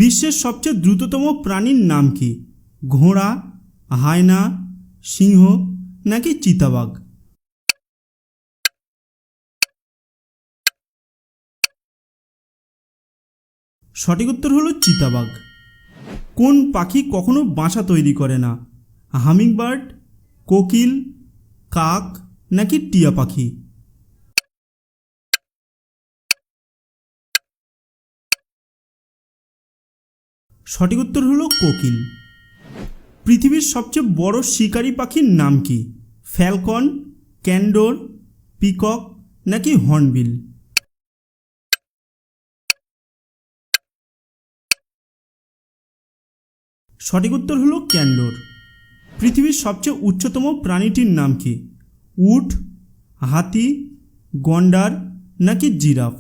বিশ্বের সবচেয়ে দ্রুততম প্রাণীর নাম কি? ঘোড়া, হায়না, সিংহ নাকি চিতাবাঘ? সঠিক উত্তর হলো চিতাবাঘ। কোন পাখি কখনো বাসা তৈরি করে না? হামিংবার্ড, কোকিল, কাক নাকি টিয়া পাখি? সঠিক উত্তর হলো কোকিল। পৃথিবীর সবচেয়ে বড় শিকারী পাখির নাম কি? ফ্যালকন, ক্যান্ডোর, পিকক নাকি হর্নবিল? সঠিক উত্তর হলো ক্যান্ডোর। পৃথিবীর সবচেয়ে উচ্চতম প্রাণীটির নাম কি? উট, হাতি, গন্ডার নাকি জিরাফ?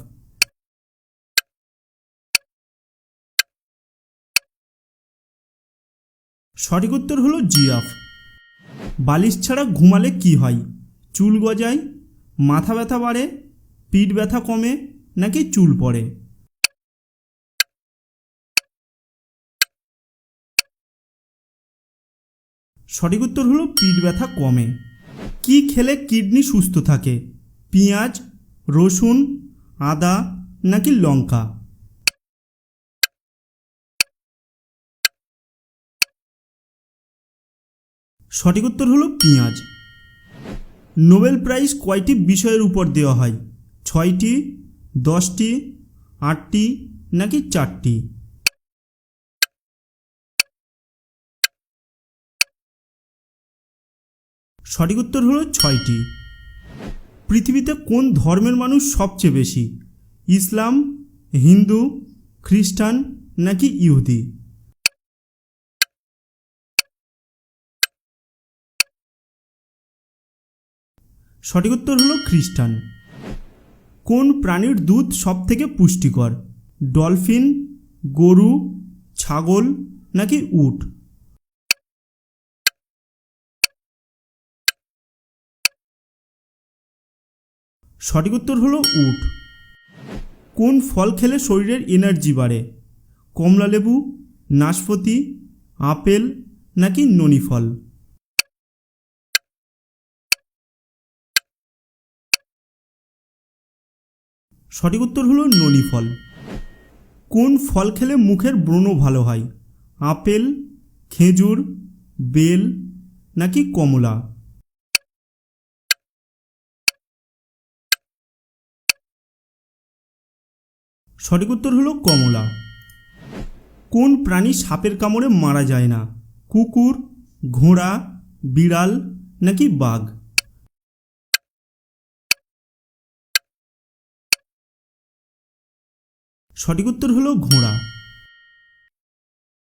সঠিক উত্তর হলো জিরাফ। বালিশ ছাড়া ঘুমালে কি হয়? চুল গজায়, মাথা ব্যথা বাড়ে, পিঠ ব্যথা কমে নাকি চুল পড়ে? সঠিক উত্তর হলো পিঠ ব্যথা কমে। কি খেলে কিডনি সুস্থ থাকে? পেঁয়াজ, রসুন, আদা নাকি লঙ্কা? সঠিক উত্তর হলো পেঁয়াজ। নোবেল প্রাইজ কয়টি বিষয়ের উপর দেওয়া হয়? 6টি, 10টি, 8টি নাকি 4টি? সঠিক উত্তর হলো 6টি। পৃথিবীতে কোন ধর্মের মানুষ সবচেয়ে বেশি? ইসলাম, হিন্দু, খ্রিস্টান নাকি ইহুদি? সঠিক উত্তর হলো খ্রিস্টান। কোন প্রাণীর দুধ সবথেকে পুষ্টিকর? ডলফিন, গরু, ছাগল নাকি উট? সঠিক উত্তর হলো উট। কোন ফল খেলে শরীরের এনার্জি বাড়ে? কমলালেবু, নাশপাতি, আপেল নাকি ননি ফল? সঠিক উত্তর হলো ননি ফল। কোন ফল খেলে মুখের ব্রণ ভালো হয়? আপেল, খেজুর, বেল নাকি কমলা? সঠিক উত্তর হলো কমলা। কোন প্রাণী সাপের কামড়ে মারা যায় না? কুকুর, ঘোড়া, বিড়াল নাকি বাঘ? সঠিক উত্তর হলো ঘোড়া।